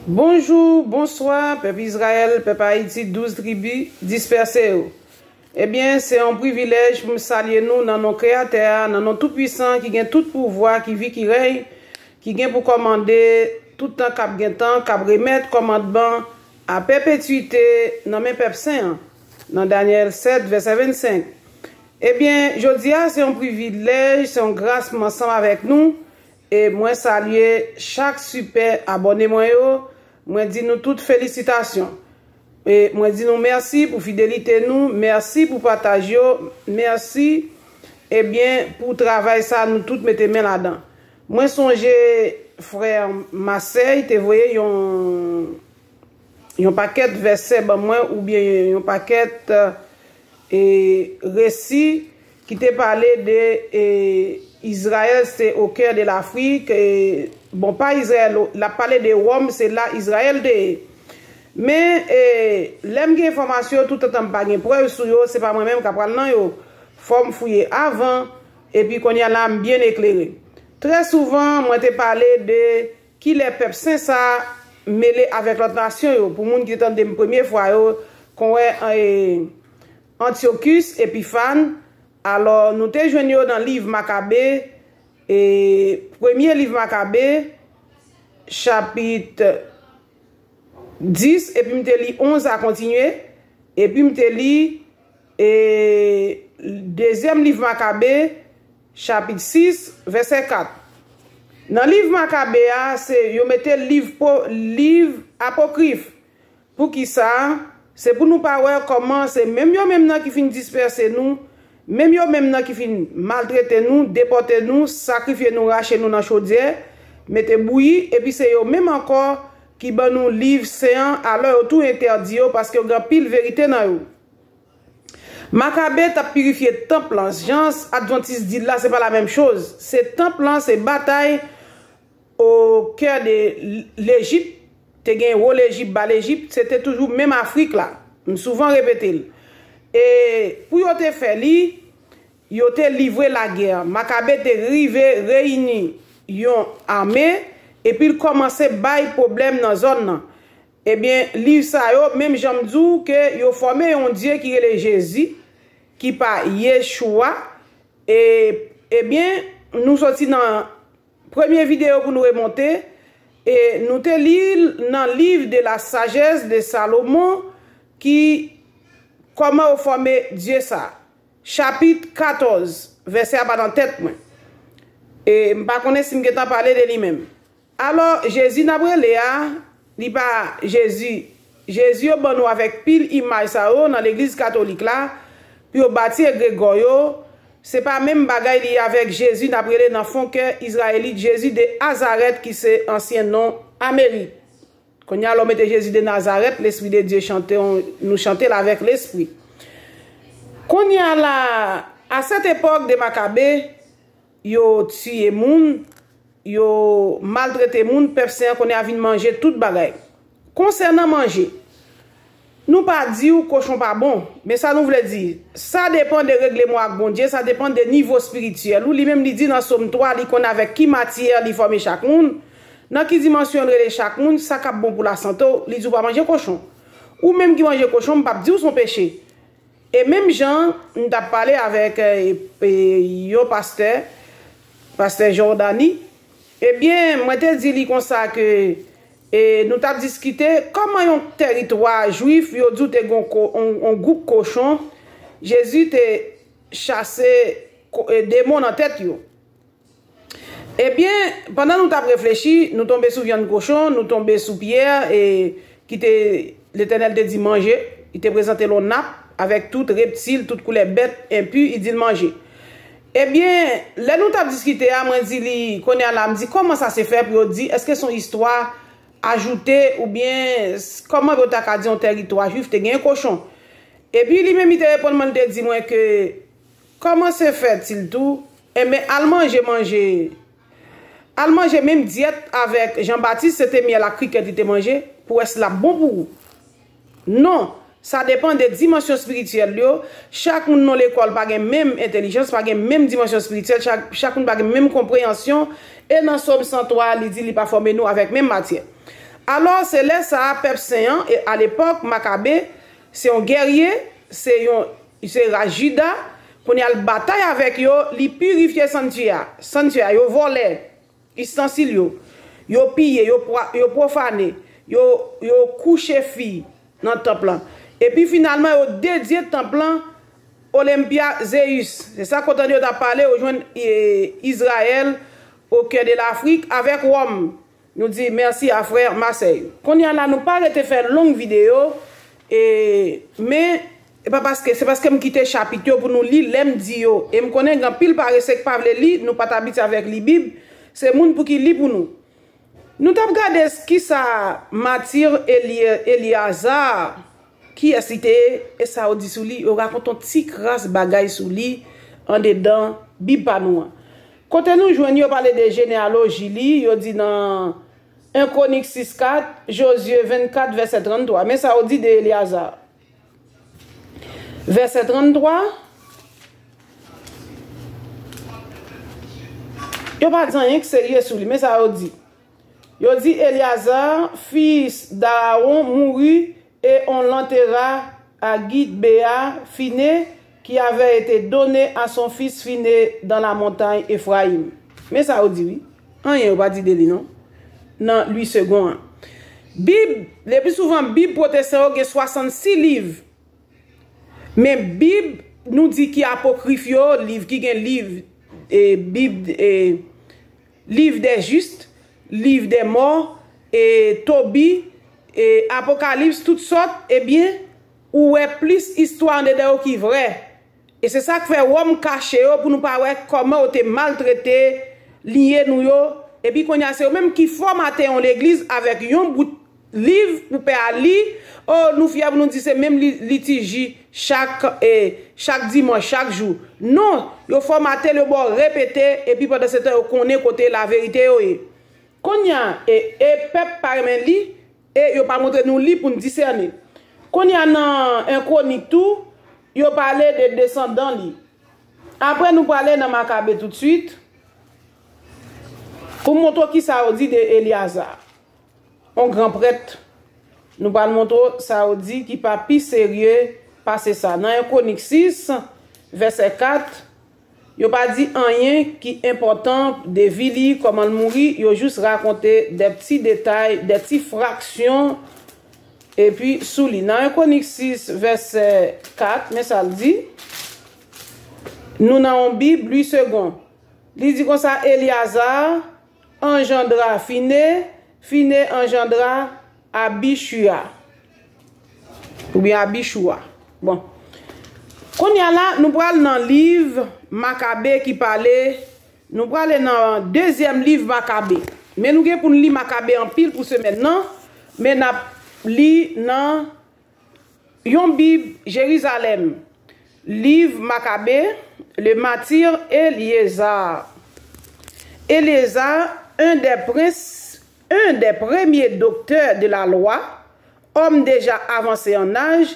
Bonjour, bonsoir, peuple Israël, peuple Haïti, 12 tribus dispersées. Eh bien, c'est un privilège pour me saluer nous dans nos créateurs, dans nos tout-puissants, qui ont tout pouvoir, qui vit, qui règne, qui ont pour commander tout le temps, qui remettre commandement à perpétuité dans mes peuples saints, dans Daniel 7, verset 25. Eh bien, je dis, c'est un privilège, c'est une grâce ensemble avec nous. Et moi, saluer chaque super abonné, moi, dis nous toutes félicitations. Et moi, dis nous merci pour fidélité nous, merci pour partager, merci, eh bien, pour travail ça, nous toutes mettez main là-dedans. Moi, songez, frère Marseille, te voyez, yon paquet verset, ben moi, ou bien yon paquet et récit qui te parlait de Israël, c'est au cœur de l'Afrique. Bon, pas Israël, la parlé de Rome, c'est là Israël de. Mais l'aime qui information tout le temps pas de preuve sur yo, c'est pas moi-même qui parle non yo. Faut me fouiller avant et puis qu'on y a l'âme bien éclairée. Très souvent, moi te parlé de qui les peuples saints ça mêlé avec l'autre nation yo. Pour moun qui était de première fois yo qu'on est Antiochus Épiphane. Alors, nous te joignons dans le livre Maccabée, et premier livre Maccabée, chapitre 10, et puis je te lis 11 à continuer, et puis je te lis deuxième livre Maccabée, chapitre 6, verset 4. Dans le livre Maccabée, c'est yo mette livre apocryphe. Pour qui ça? C'est pour nous parler comment c'est même yo même qui fin disperser nous. Même yo même qui fin maltraiter nous, déporter nous, sacrifier nous, racher nous dans chaudière, mettre bouilli et puis c'est yo même encore qui ban nous livre séant alors tout interdit parce que grand pile vérité dans yo. Maccabée t'a purifié temple là, gens adventiste dit là c'est pas la même chose. C'est temple là, c'est bataille au cœur de l'Égypte, te gen ou l'Égypte, bas l'Égypte, c'était toujours même Afrique là. Souvent répété. Et pour yo te fait li, yo te livré la guerre. Maccabée te rivé réuni yon armée et puis il commençait bail problème dans zone nan. Eh bien, livre ça yo même j'aime dire que yo formé un Dieu qui est le Jésus qui pas Yeshua et eh bien nous sorti dans première vidéo pour nous remonter et nous te lire dans le livre de la sagesse de Salomon qui comment on forme Dieu ça? Chapitre 14, verset à dans tête moi. Et m'pa connais si m'getan parler de lui-même. Alors Jésus n'a pas li pas Jésus bon nous avec pile image ça dans l'église catholique là, puis au bâti Grégorio, c'est pas même bagaille li avec Jésus n'a prélé dans fond que israélite Jésus de Nazareth qui c'est ancien nom Amérique. Quand y a l'homme de Jésus de Nazareth, l'Esprit de Dieu chantait, nous chantait avec l'Esprit. Quand y a là, à cette époque de Maccabée, yo tué moun, yo maltraité moun, personne qu'on a envie de manger toute bagaille. Concernant manger, nous pas dit ou cochon pas bon, mais ça nous voulait dire, ça dépend des règlements avec bon Dieu, ça dépend des niveaux spirituels. Ou lui-même lui dit dans Somme 3, li qu'on avec qui matière li forme chaque moun. Dans qui dimension de chaque monde, ça cap bon pour la santé, li dit pas manger cochon. Ou même qui mange cochon, pas dire son péché. Et même Jean, nous t'a parlé avec yo pasteur Jordani. Eh bien, moi te dit li comme ça que nous t'a discuté comment un territoire juif yo dit te un groupe cochon, Jésus te chassé démon en tête yo. Eh bien, pendant nous avons réfléchi, nous tombons sous viande cochon, nous tombons sous pierre et qui l'Éternel te dit manger. Il te présenté l'eau nappe avec tout reptile, toute couleur bête impure, il dit manger. Eh bien, là nous avons discuté, moi dit qu'on est là, me dit comment ça s'est fait pour dire est-ce que son histoire ajoutée ou bien comment vous t'a dit un territoire juif te un cochon. Et puis lui même il te répond moi te dit moi que comment c'est fait-il tout et mais allemand j'ai même diète avec Jean-Baptiste, c'était mis à la crique qu'il te mangé pour être là bon pour vous. Non, ça dépend des dimensions spirituelles. Chaque monde dans l'école n'a pas la même intelligence, pas la même dimension spirituelle, chaque monde n'a pas la même compréhension. Et dans Somme 103, il dit qu'il n'a pas formé nous avec même matière. Alors, c'est là ça, peuple saint, et à l'époque, Maccabée, c'est un guerrier, c'est Juda, qu'on y a le bataille avec yo, li purifier sanctuaire, yo volé, ustensiles yo pillé, yo profané, yo couché fille dans le temple. Et puis finalement, yo dédié le temple Olympia Zeus. C'est ça qu'on a parlé aux jeunes Israël au cœur de l'Afrique avec Rome. Nous dit merci à frère Marseille. Qu'on y a là, nous pas arrêté faire une longue vidéo, mais c'est parce que je quitte le chapitre pour nous lire l'aime dio. Et je connais grand pile par que pas le lire, nous pas habitués avec la Bible, c'est monde pour qui lit pour nous. Nous t'avons regardé ce qui ça Matir Eliazar qui a cité et ça dit sous lui, on raconte un petit crasse bagaille sous lui en dedans Bible pas nous. Quand nous joignons parler de généalogie li, yo dit dans 1 Chronique 6:4, Josué 24 verset 33, mais ça dit de Eliazar. Verset 33. Yo pas dit rien que sérieux sur lui, mais ça dit. Yo dit Eliazar, fils d'Aaron, mourut et on l'enterra à Gidbéa, Finé, qui avait été donné à son fils Finé dans la montagne Ephraïm. Mais ça dit oui. Rien pas dit de lui, non? Non, lui second. Bible, le plus souvent, Bible protestant a 66 livres. Mais Bible nous dit qu'il y a apocryphe, livre qui est livre et Bible et livre des justes, livre des morts et Tobie et Apocalypse toutes sortes, eh bien où est plus histoire de dedans qui vrai. Et c'est ça que fait homme caché pour nous pas voir comment on était maltraité, lié nous yo et puis qu'on y a c'est même qui formaté en l'église avec un bout livre pour faire lire. Oh, nous fiables nous dit c'est même litige chaque dimanche, chaque jour. Non, yo formaté le bon répéter et puis pendant ce temps on connaît côté la vérité qu'on y a et peuple par même li et yo pas montrer nous li pour nous discerner. Qu'on y a dans un chronique tout, yo parler de descendants li. Après nous parler dans Maccabée tout de suite. Pour montrer qui ça dit de Eliazar. Un grand prêtre. Nous parlons montrer ça dit qui pas plus sérieux passer ça. Dans 1 Chronique 6 verset 4, yo pas dit rien qui important de vie comment il mourit, yo juste raconter des petits détails, des petites fractions et puis sous lui. Dans 1 Chronique 6 verset 4, mais ça le dit nous dans Bible lui second. Il dit comme ça Eliazar engendra Finé, Finé engendra Abishua. Ou bien Abishua. Bon. Quand y a là, nous prenons dans le livre Maccabée qui parlait, nous prenons dans le deuxième livre Maccabée. Mais nous avons pour nous lire Maccabée en pile pour ce maintenant, mais nous lisons dans yon Bible Jérusalem. Livre Maccabée, le martyr Eliézar. Eliézar, un des premiers docteurs de la loi, homme déjà avancé en âge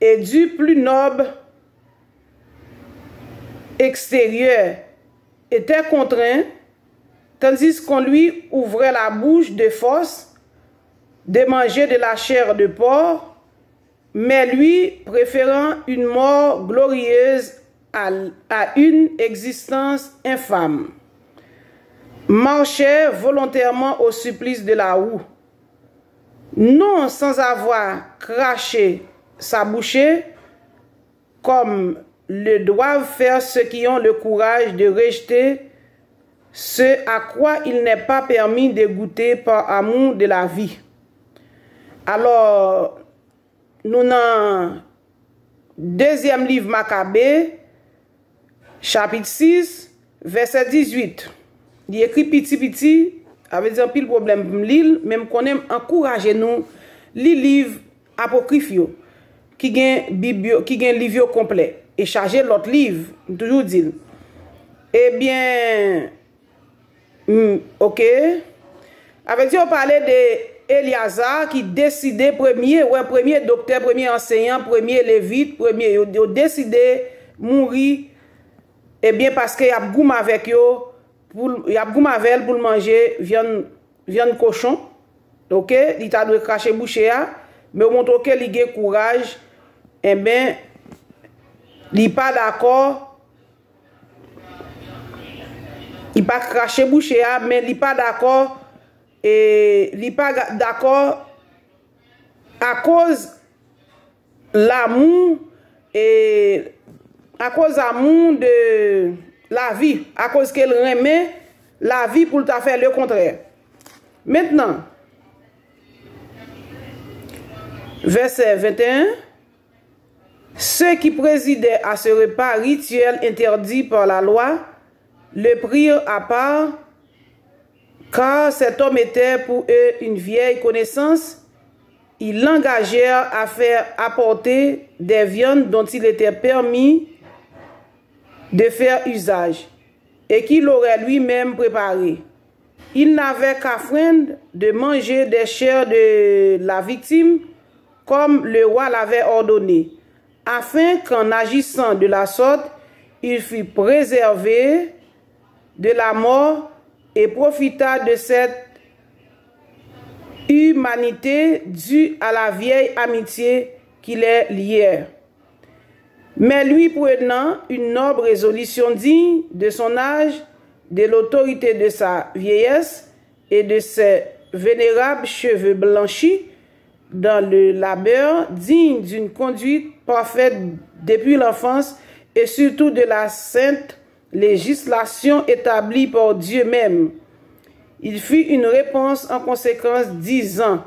et du plus noble extérieur, était contraint, tandis qu'on lui ouvrait la bouche de force, de manger de la chair de porc, mais lui préférant une mort glorieuse à une existence infâme, marchait volontairement au supplice de la houe, non sans avoir craché sa bouchée, comme le doivent faire ceux qui ont le courage de rejeter ce à quoi il n'est pas permis de goûter par amour de la vie. Alors, nous dans deuxième livre Maccabée, chapitre 6, verset 18. Il écrit petit, avec un pile problème pour lire, même qu'on aime encourager nous, les livres apocryphes, qui gagne livre complet, et charger l'autre livre, toujours dire. Eh bien, ok. Avec ça, on parlait de Eliazar qui décidait premier docteur, premier enseignant, premier lévite, premier, il décidé mourir, eh bien, parce qu'il y a goût avec eux, il y a goût avec pour manger viande cochon, OK, il t'a dû cracher boucher, mais au montre que il a courage, eh ben, il pas d'accord. Il pas cracher boucher, mais il pas d'accord. Et il pas d'accord à cause l'amour et à cause l'amour de la vie, à cause qu'elle remet la vie pour t'a faire le contraire. Maintenant, verset 21, ceux qui présidaient à ce repas rituel interdit par la loi le prirent à part, car cet homme était pour eux une vieille connaissance. Ils l'engagèrent à faire apporter des viandes dont il était permis de faire usage et qu'il aurait lui-même préparé. Il n'avait qu'afin de manger des chairs de la victime comme le roi l'avait ordonné, afin qu'en agissant de la sorte, il fût préservé de la mort et profita de cette humanité due à la vieille amitié qui les liait. Mais lui, prenant une noble résolution digne de son âge, de l'autorité de sa vieillesse et de ses vénérables cheveux blanchis, dans le labeur, digne d'une conduite parfaite depuis l'enfance et surtout de la sainte législation établie par Dieu même, il fit une réponse en conséquence disant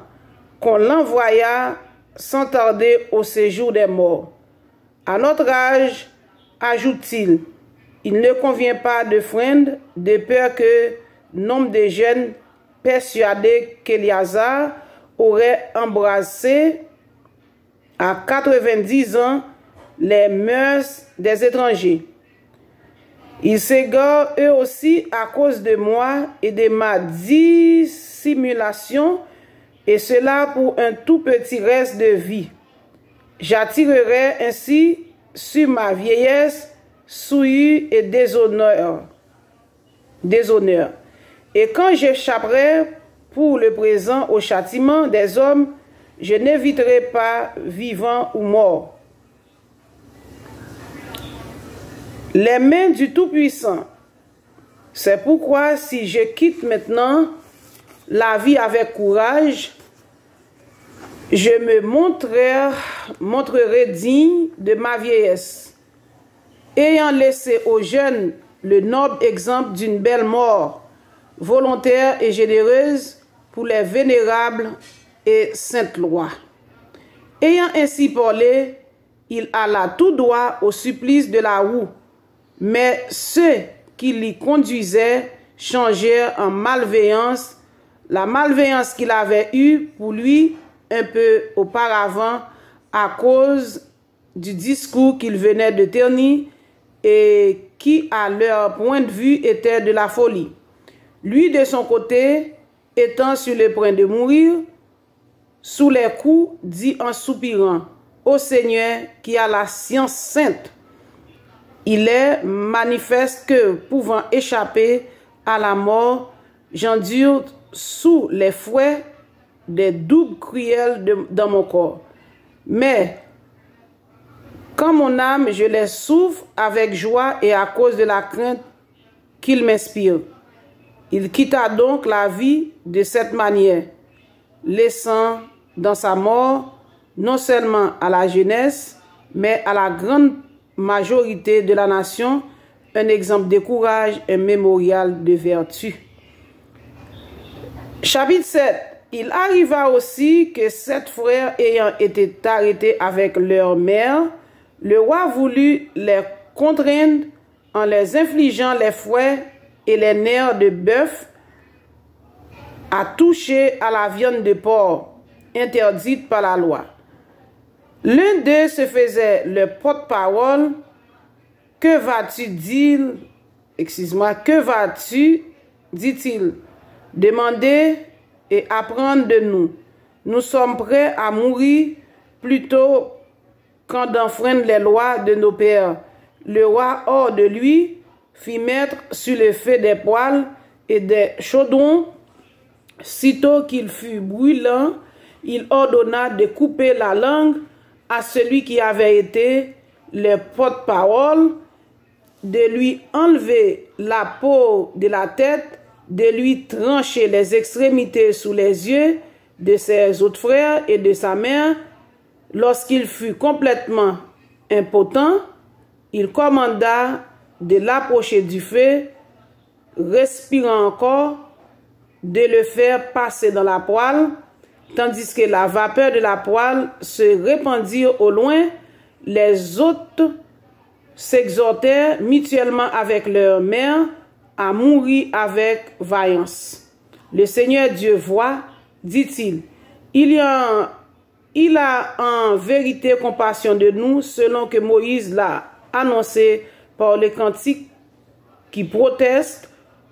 qu'on l'envoya sans tarder au séjour des morts. À notre âge, ajoute-t-il, il ne convient pas de freiner de peur que nombre de jeunes persuadés qu'Éliasar aurait embrassé à 90 ans les mœurs des étrangers. Ils s'égarent eux aussi à cause de moi et de ma dissimulation, et cela pour un tout petit reste de vie. J'attirerai ainsi sur ma vieillesse souillure et déshonneur. Et quand j'échapperai pour le présent au châtiment des hommes, je n'éviterai pas vivant ou mort. Les mains du Tout-Puissant. C'est pourquoi si je quitte maintenant la vie avec courage, je me montrerai digne de ma vieillesse, ayant laissé aux jeunes le noble exemple d'une belle mort, volontaire et généreuse pour les vénérables et saintes lois. Ayant ainsi parlé, il alla tout droit au supplice de la roue, mais ceux qui l'y conduisaient changèrent en malveillance la malveillance qu'il avait eue pour lui un peu auparavant à cause du discours qu'il venait de tenir et qui, à leur point de vue, était de la folie. Lui, de son côté, étant sur le point de mourir, sous les coups, dit en soupirant, « Ô Seigneur, qui a la science sainte, il est manifeste que, pouvant échapper à la mort, j'endure sous les fouets des doubles cruels dans mon corps. Mais, quand mon âme, je les souffre avec joie et à cause de la crainte qu'il m'inspire. » Il quitta donc la vie de cette manière, laissant dans sa mort non seulement à la jeunesse, mais à la grande majorité de la nation un exemple de courage, un mémorial de vertu. Chapitre 7. Il arriva aussi que 7 frères ayant été arrêtés avec leur mère, le roi voulut les contraindre en les infligeant les fouets et les nerfs de bœuf à toucher à la viande de porc, interdite par la loi. L'un d'eux se faisait le porte-parole. Que vas-tu dire? Excuse-moi, que vas-tu, dit-il, demander et apprendre de nous? Nous sommes prêts à mourir plutôt qu'en d'enfreindre les lois de nos pères. Le roi, hors de lui, fit mettre sur le feu des poêles et des chaudrons Sitôt qu'il fut brûlant, il ordonna de couper la langue à celui qui avait été le porte-parole, de lui enlever la peau de la tête, de lui trancher les extrémités sous les yeux de ses autres frères et de sa mère. Lorsqu'il fut complètement impotent, il commanda de l'approcher du feu, respirant encore, de le faire passer dans la poêle, tandis que la vapeur de la poêle se répandit au loin. Les autres s'exhortèrent mutuellement avec leur mère à mourir avec vaillance. Le Seigneur Dieu voit, dit-il, il a en vérité compassion de nous, selon que Moïse l'a annoncé par les cantiques qui protestent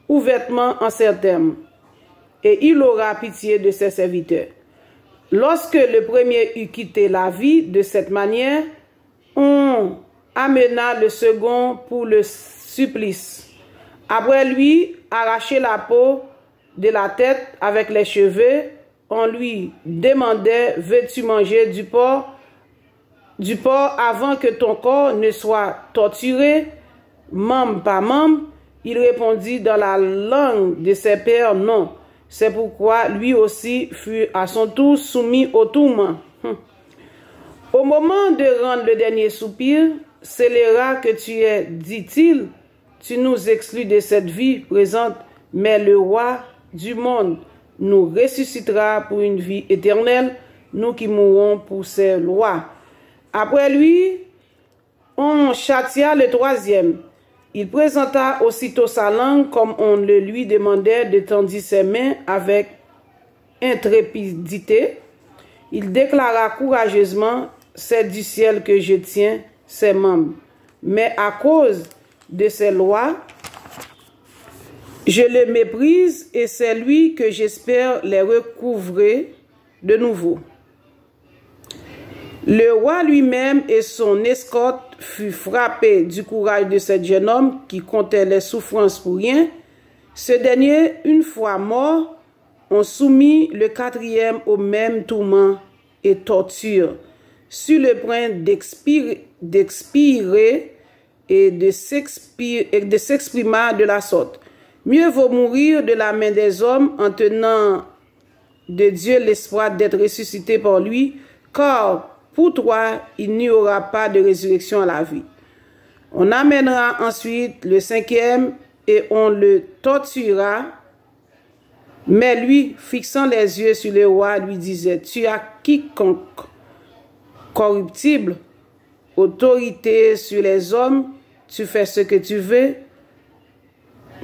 ouvertement en ces termes. Et il aura pitié de ses serviteurs. Lorsque le premier eut quitté la vie de cette manière, on amena le second pour le supplice. Après lui arracher la peau de la tête avec les cheveux, on lui demandait: veux-tu manger du porc avant que ton corps ne soit torturé, membre par membre? Il répondit dans la langue de ses pères: non. C'est pourquoi lui aussi fut à son tour soumis au tourment. Au moment de rendre le dernier soupir, scélérat que tu es, dit-il, tu nous exclus de cette vie présente, mais le roi du monde nous ressuscitera pour une vie éternelle, nous qui mourrons pour ses lois. Après lui, on châtia le troisième. Il présenta aussitôt sa langue comme on le lui demandait, d'étendre ses mains avec intrépidité. Il déclara courageusement: c'est du ciel que je tiens ses membres. Mais à cause de ses lois, je le méprise et c'est lui que j'espère les recouvrer de nouveau. Le roi lui-même et son escorte furent frappés du courage de ce jeune homme qui comptait les souffrances pour rien. Ce dernier, une fois mort, on soumit le quatrième au même tourment et torture, sur le point d'expirer et de s'exprimer de la sorte. Mieux vaut mourir de la main des hommes en tenant de Dieu l'espoir d'être ressuscité par lui, car pour toi, il n'y aura pas de résurrection à la vie. On amènera ensuite le cinquième et on le torturera. Mais lui, fixant les yeux sur le roi, lui disait: tu as quiconque corruptible, autorité sur les hommes, tu fais ce que tu veux.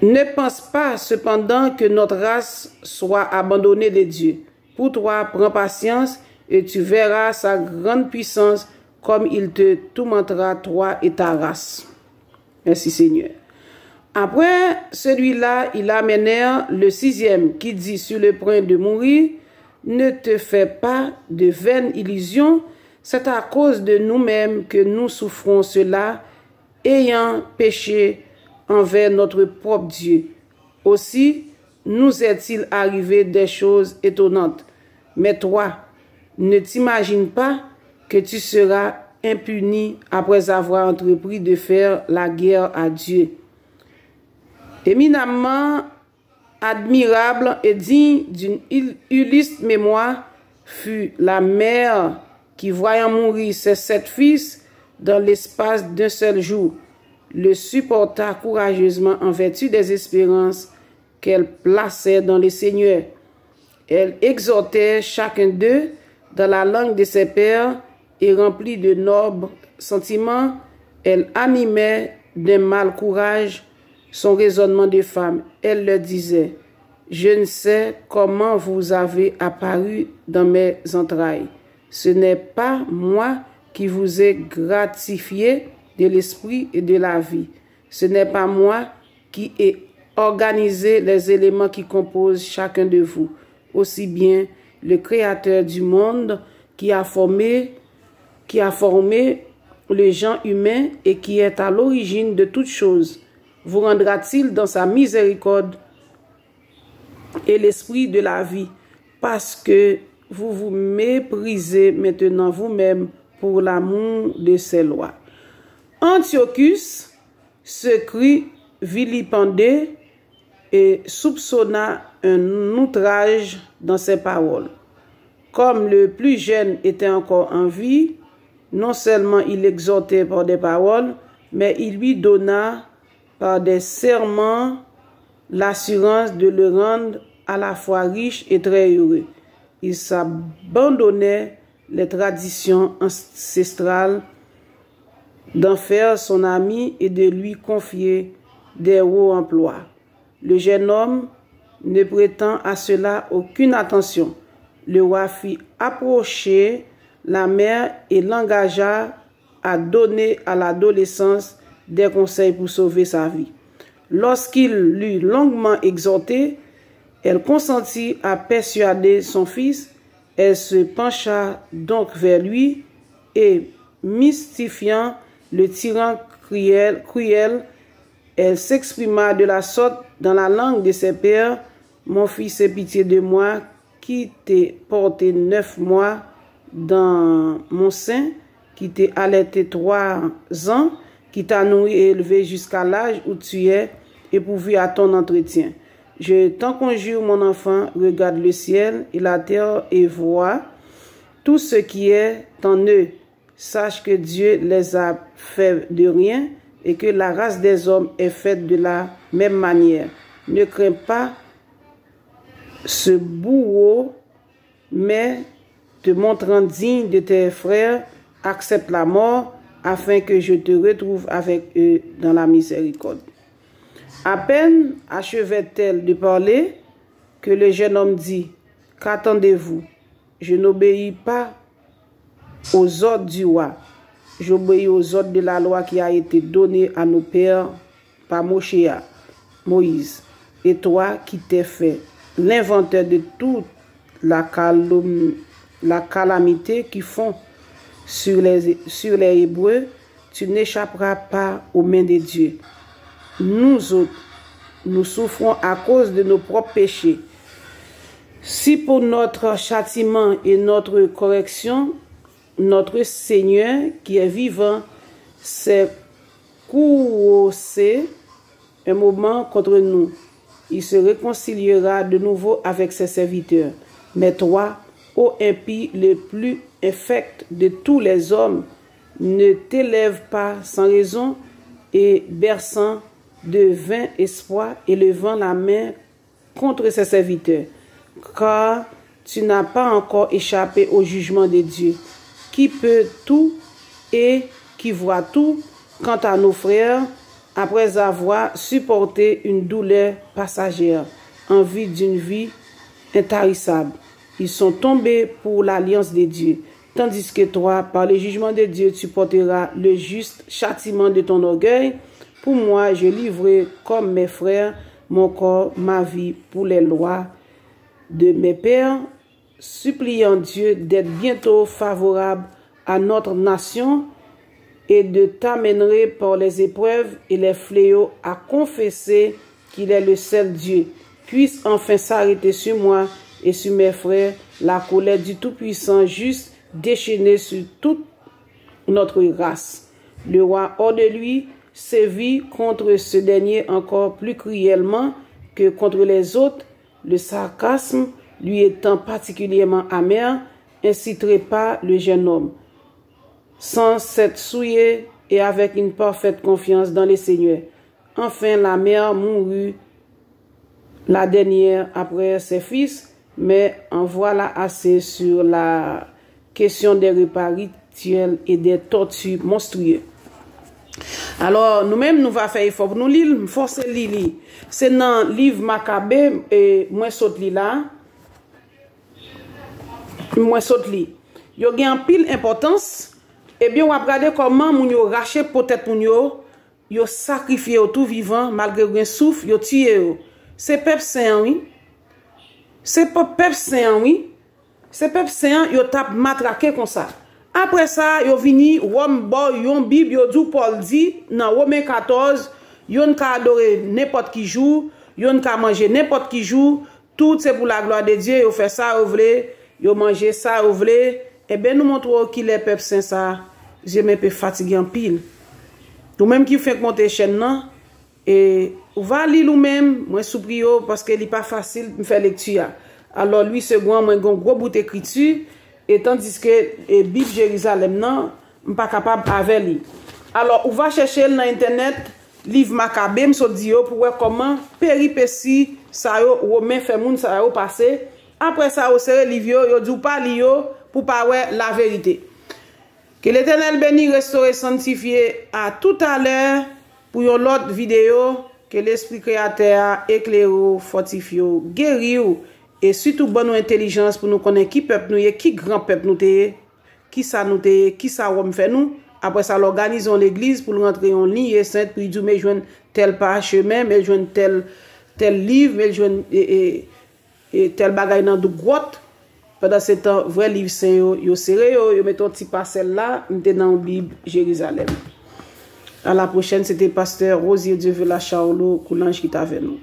Ne pense pas cependant que notre race soit abandonnée de Dieu. Pour toi, prends patience et tu verras sa grande puissance comme il te tourmentera, toi et ta race. Merci Seigneur. Après celui-là, il amenèrent le sixième qui dit sur le point de mourir: ne te fais pas de vaines illusions, c'est à cause de nous-mêmes que nous souffrons cela, ayant péché envers notre propre Dieu. Aussi, nous est-il arrivé des choses étonnantes. Mais toi, ne t'imagine pas que tu seras impuni après avoir entrepris de faire la guerre à Dieu. Éminemment admirable et digne d'une illustre mémoire fut la mère qui, voyant mourir ses 7 fils dans l'espace d'un seul jour, le supporta courageusement en vertu des espérances qu'elle plaçait dans le Seigneur. Elle exhortait chacun d'eux dans la langue de ses pères et remplie de nobles sentiments, elle animait d'un mal courage son raisonnement de femme. Elle leur disait: je ne sais comment vous avez apparu dans mes entrailles. Ce n'est pas moi qui vous ai gratifié de l'esprit et de la vie. Ce n'est pas moi qui ai organisé les éléments qui composent chacun de vous. Aussi bien le Créateur du monde qui a formé le genre humain et qui est à l'origine de toutes choses, vous rendra-t-il dans sa miséricorde et l'esprit de la vie, parce que vous vous méprisez maintenant vous-même pour l'amour de ces lois. Antiochus se crut vilipendé et soupçonna un outrage dans ses paroles. Comme le plus jeune était encore en vie, non seulement il exhortait par des paroles, mais il lui donna par des serments l'assurance de le rendre à la fois riche et très heureux. Il s'abandonnait les traditions ancestrales, d'en faire son ami et de lui confier des hauts emplois. Le jeune homme ne prétend à cela aucune attention. Le roi fit approcher la mère et l'engagea à donner à l'adolescence des conseils pour sauver sa vie. Lorsqu'il l'eut longuement exhorté, elle consentit à persuader son fils. Elle se pencha donc vers lui et, mystifiant le tyran cruel, elle s'exprima de la sorte dans la langue de ses pères: mon fils, aie pitié de moi, qui t'ai porté 9 mois dans mon sein, qui t'ai allaité 3 ans, qui t'a nourri et élevé jusqu'à l'âge où tu es, et pourvu à ton entretien. Je t'en conjure, mon enfant, regarde le ciel et la terre et vois tout ce qui est en eux. Sache que Dieu les a fait de rien et que la race des hommes est faite de la même manière. Ne crains pas ce bourreau, mais te montrant digne de tes frères, accepte la mort afin que je te retrouve avec eux dans la miséricorde. À peine achevait-elle de parler que le jeune homme dit: qu'attendez-vous? Je n'obéis pas aux ordres du roi. J'obéis aux ordres de la loi qui a été donnée à nos pères par Moïse. Et toi qui t'es fait l'inventeur de toute la calamité qui font sur les Hébreux, tu n'échapperas pas aux mains de Dieu. Nous autres, nous souffrons à cause de nos propres péchés. Si pour notre châtiment et notre correction, notre Seigneur qui est vivant s'est courroucé un moment contre nous, il se réconciliera de nouveau avec ses serviteurs. Mais toi, ô impie le plus infect de tous les hommes, ne t'élève pas sans raison et berçant de vains espoirs et levant la main contre ses serviteurs, car tu n'as pas encore échappé au jugement de Dieu, qui peut tout et qui voit tout. Quant à nos frères, après avoir supporté une douleur passagère en vue d'une vie intarissable, ils sont tombés pour l'alliance de Dieu, tandis que toi, par le jugement de Dieu, tu porteras le juste châtiment de ton orgueil. Pour moi, je livrerai comme mes frères mon corps, ma vie pour les lois de mes pères, suppliant Dieu d'être bientôt favorable à notre nation et de t'amènerai par les épreuves et les fléaux à confesser qu'il est le seul Dieu. Puisse enfin s'arrêter sur moi et sur mes frères la colère du Tout-Puissant, juste déchaînée sur toute notre race. Le roi, hors de lui, sévit contre ce dernier encore plus cruellement que contre les autres. Le sarcasme, lui étant particulièrement amer, inciterait pas le jeune homme. Sans s'être souillé et avec une parfaite confiance dans le Seigneur. Enfin, la mère mourut, la dernière après ses fils, mais en voilà assez sur la question des repas rituels et des tortures monstrueuses. Alors, nous-mêmes, nous va faire effort pour nous lire, forcer lire. C'est dans le livre Maccabée, et moi, saute li là. Moi, saute li. Il y a une pile importance. Eh bien, on va regarder comment nous avons raché peut-être pour nous, yo sacrifié au tout vivant, malgré un souffle, yo tué. C'est peuple saint, oui. C'est pas peuple saint, oui. C'est peuple saint, yo tap matraqué comme ça. Après ça, yo vini, Rome boy, yon Bible, yo dit Paul dit, dans Romains 14, yon ka adorer n'importe qui jour, yon ka manger n'importe qui jour, tout c'est pour la gloire de Dieu, yo fait ça, yo vle, yo manger ça, yo vle, et ben nous montrons qu'il est peuple saint ça, je me peu fatigué en pile. Nous même qui fait monter chaîne nan, et on va lire ou même, moi souprie parce que il pas facile de faire lecture. Alors lui second moi gon gros bout d'écriture et tandis que Bible Jérusalem nan, on pas capable avec lui. Alors on va chercher dans internet livre Maccabée m'so di yo pour voir comment péripéties ça yo Romain fait moun ça yo passé. Après ça, au serré livre yo dit pas li yo pour pas ouais la vérité. Que l'Éternel bénisse, restaure, sanctifie à tout à l'heure pour une autre vidéo. Que l'Esprit créateur éclaire, fortifie, guérit et surtout bonne intelligence pour nous connaître qui peuple nous qui grand peuple nous qui ça nous qui ça Rome fait nous. Après ça, l'organisons l'église pour rentrer en ligne et sainte pour dire mais joindre tel parchemin, mais joindre tel livre, mais joindre et tel bagaille dans de grotte. Pendant ce temps, vrai livre saint yo serré yo mettons petit parcelle là, m'était dans Bible Jérusalem. À la prochaine, c'était pasteur Rosier Dieu veut la Charlot Coulange qui est avec nous.